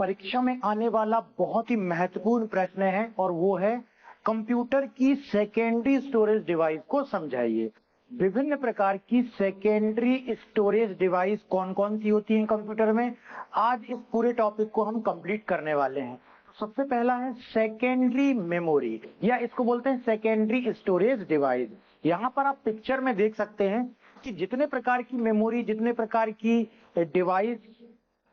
परीक्षा में आने वाला बहुत ही महत्वपूर्ण प्रश्न है और वो है कंप्यूटर की सेकेंडरी स्टोरेज डिवाइस को समझाइए। विभिन्न प्रकार की सेकेंडरी स्टोरेज डिवाइस कौन कौन सी होती हैं कंप्यूटर में, आज इस पूरे टॉपिक को हम कंप्लीट करने वाले हैं। सबसे पहला है सेकेंडरी मेमोरी या इसको बोलते हैं सेकेंडरी स्टोरेज डिवाइस। यहाँ पर आप पिक्चर में देख सकते हैं कि जितने प्रकार की मेमोरी, जितने प्रकार की डिवाइस,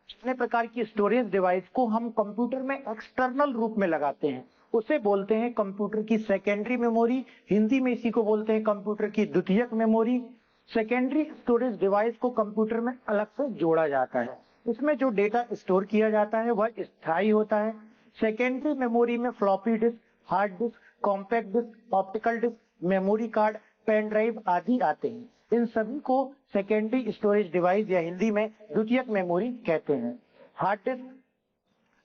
जितने प्रकार की स्टोरेज डिवाइस को हम कंप्यूटर में एक्सटर्नल रूप में लगाते हैं उसे बोलते हैं कंप्यूटर की सेकेंडरी मेमोरी। हिंदी में इसी को बोलते हैं कंप्यूटर की द्वितीयक मेमोरी। सेकेंडरी स्टोरेज डिवाइस को कंप्यूटर में अलग से जोड़ा जाता है। इसमें जो डेटा स्टोर किया जाता है वह स्थायी होता है। सेकेंडरी मेमोरी में floppy disk, hard disk, compact disk, optical disk, memory card, pen drive आदि आते हैं। इन सभी को सेकेंडरी स्टोरेज डिवाइस या हिंदी में द्वितीयक मेमोरी कहते हैं।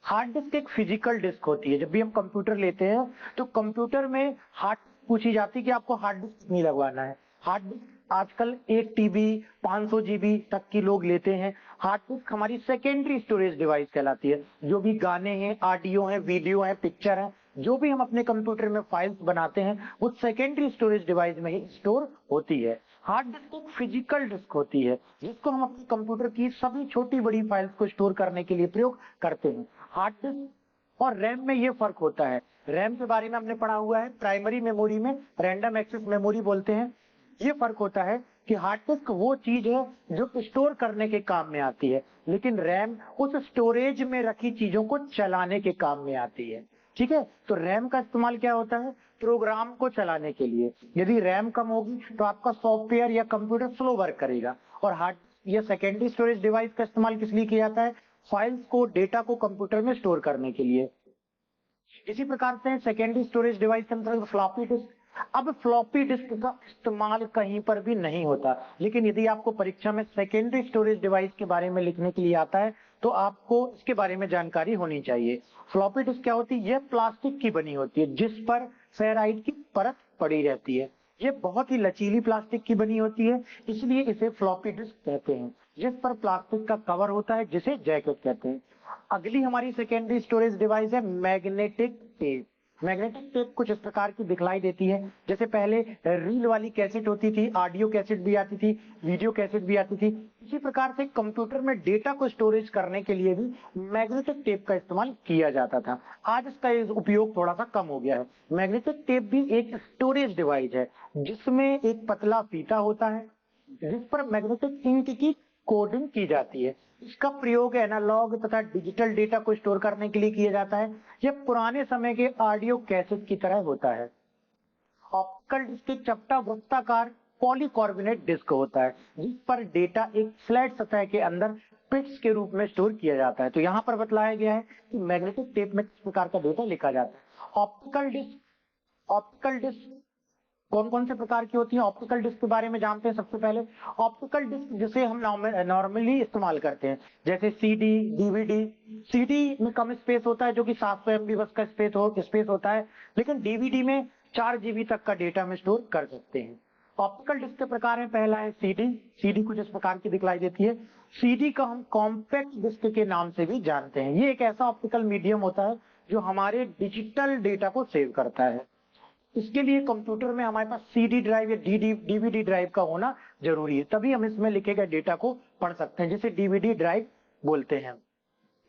हार्ड डिस्क एक फिजिकल डिस्क होती है। जब भी हम कंप्यूटर लेते हैं तो कंप्यूटर में हार्ड पूछी जाती है कि आपको हार्ड डिस्क कितनी लगवाना है। हार्ड डिस्क आजकल 1 टीबी 500 जीबी तक की लोग लेते हैं। हार्ड डिस्क हमारी सेकेंडरी स्टोरेज डिवाइस कहलाती है। जो भी गाने हैं, ऑडियो हैं, वीडियो हैं, पिक्चर हैं, जो भी हम अपने कंप्यूटर में फाइल्स बनाते हैं वो सेकेंडरी स्टोरेज डिवाइस में ही स्टोर होती है। हार्ड डिस्क एक फिजिकल डिस्क होती है जिसको हम अपने कंप्यूटर की सभी छोटी बड़ी फाइल्स को स्टोर करने के लिए प्रयोग करते हैं। हार्ड डिस्क और रैम में ये फर्क होता है। रैम के बारे में हमने पढ़ा हुआ है, प्राइमरी मेमोरी में रैंडम एक्सेस मेमोरी बोलते हैं। ये फर्क होता है कि हार्ड डिस्क वो चीज है जो स्टोर करने के काम में आती है, लेकिन रैम उस स्टोरेज में रखी चीजों को चलाने के काम में आती है। ठीक है, तो रैम का इस्तेमाल क्या होता है? प्रोग्राम को चलाने के लिए। यदि रैम कम होगी तो आपका सॉफ्टवेयर या कंप्यूटर स्लो वर्क करेगा। और हार्ड या सेकेंडरी स्टोरेज डिवाइस का इस्तेमाल किस लिए किया जाता है? फाइल्स को, डेटा को कंप्यूटर में स्टोर करने के लिए। इसी प्रकार से सेकेंडरी स्टोरेज डिवाइस के अंतर्गत फ्लॉपी डिस्क। अब फ्लॉपी डिस्क का इस्तेमाल कहीं पर भी नहीं होता, लेकिन यदि आपको परीक्षा में सेकेंडरी स्टोरेज डिवाइस के बारे में लिखने के लिए आता है तो आपको इसके बारे में जानकारी होनी चाहिए। फ्लॉपी डिस्क क्या होती है? यह प्लास्टिक की बनी होती है जिस पर फेराइट की परत पड़ी रहती है। ये बहुत ही लचीली प्लास्टिक की बनी होती है, इसलिए इसे फ्लॉपी डिस्क कहते हैं। जिस पर प्लास्टिक का कवर होता है जिसे जैकेट कहते हैं। अगली हमारी सेकेंडरी स्टोरेज डिवाइस है मैग्नेटिक टेप। मैग्नेटिक टेप कुछ इस प्रकार की दिखलाई देती है। जैसे पहले रील वाली कैसेट होती थी, ऑडियो कैसेट भी आती थी, वीडियो कैसेट भी आती थी, इसी प्रकार से कंप्यूटर में डेटा को स्टोरेज करने के लिए भी मैग्नेटिक टेप का इस्तेमाल किया जाता था। आज इसका उपयोग थोड़ा सा कम हो गया है। मैग्नेटिक टेप भी एक स्टोरेज डिवाइस है जिसमें एक पतला फीता होता है जिस पर मैग्नेटिक इंक की कोडिंग की जाती है। इसका प्रयोग एनालॉग तथा डिजिटल डेटा को स्टोर करने के लिए किया जाता है। यह पुराने समय के ऑडियो कैसेट की तरह होता है। ऑप्टिकल डिस्क एक चपटा वृत्ताकार पॉलीकार्बोनेट डिस्क होता है जिस पर डेटा एक फ्लैट सतह के अंदर बिट्स के रूप में स्टोर किया जाता है। तो यहाँ पर बतलाया गया है कि मैग्नेटिक टेप में किस प्रकार का डेटा लिखा जाता है। ऑप्टिकल डिस्क कौन कौन से प्रकार की होती है? ऑप्टिकल डिस्क के बारे में जानते हैं। सबसे पहले ऑप्टिकल डिस्क जिसे हम नॉर्मली इस्तेमाल करते हैं, जैसे सीडी, डीवीडी। सीडी में कम स्पेस होता है जो कि 700 MB बस का स्पेस होता है, लेकिन डीवीडी में 4 GB तक का डेटा में स्टोर कर सकते हैं। ऑप्टिकल डिस्क के प्रकार है, पहला है सीडी। सीडी कुछ इस प्रकार की दिखलाई देती है। सीडी का हम कॉम्पैक्ट डिस्क के नाम से भी जानते हैं। ये एक ऐसा ऑप्टिकल मीडियम होता है जो हमारे डिजिटल डेटा को सेव करता है। इसके लिए कंप्यूटर में हमारे पास सीडी ड्राइव या डीवीडी ड्राइव का होना जरूरी है, तभी हम इसमें लिखे गए डेटा को पढ़ सकते हैं, जिसे डीवीडी ड्राइव बोलते हैं।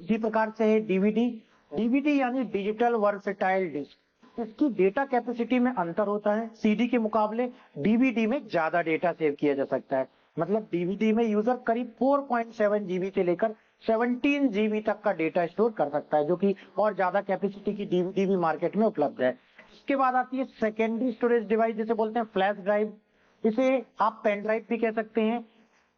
इसी प्रकार से है डीवीडी। डीवीडी यानी डिजिटल वर्सेटाइल डिस्क। इसकी डेटा कैपेसिटी में अंतर होता है। सीडी के मुकाबले डीवीडी में ज्यादा डेटा सेव किया जा सकता है। मतलब डीवीडी में यूजर करीब 4.7 GB से लेकर 17 GB तक का डेटा स्टोर कर सकता है, जो कि और ज्यादा कैपेसिटी की डीवीडी भी मार्केट में उपलब्ध है। इसके बाद आती है सेकेंडरी स्टोरेज डिवाइस जिसे बोलते हैं फ्लैश ड्राइव। इसे आप पेन ड्राइव भी कह सकते हैं।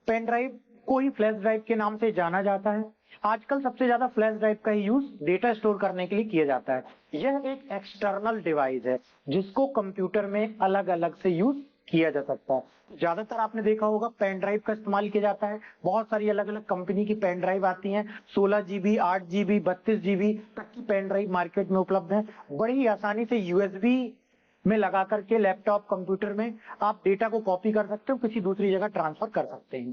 पेन ड्राइव को ही फ्लैश ड्राइव के नाम से जाना जाता है। आजकल सबसे ज्यादा फ्लैश ड्राइव का ही यूज डेटा स्टोर करने के लिए किया जाता है। यह एक एक्सटर्नल डिवाइस है जिसको कंप्यूटर में अलग अलग से यूज किया जा सकता है। ज्यादातर आपने देखा होगा पेन ड्राइव का इस्तेमाल किया जाता है। बहुत सारी अलग अलग कंपनी की पेन ड्राइव आती हैं। 16 GB, 8 GB, 32 GB तक की पेन ड्राइव मार्केट में उपलब्ध है। बड़ी आसानी से यूएसबी में लगा करके लैपटॉप, कंप्यूटर में आप डेटा को कॉपी कर सकते हो, किसी दूसरी जगह ट्रांसफर कर सकते हैं।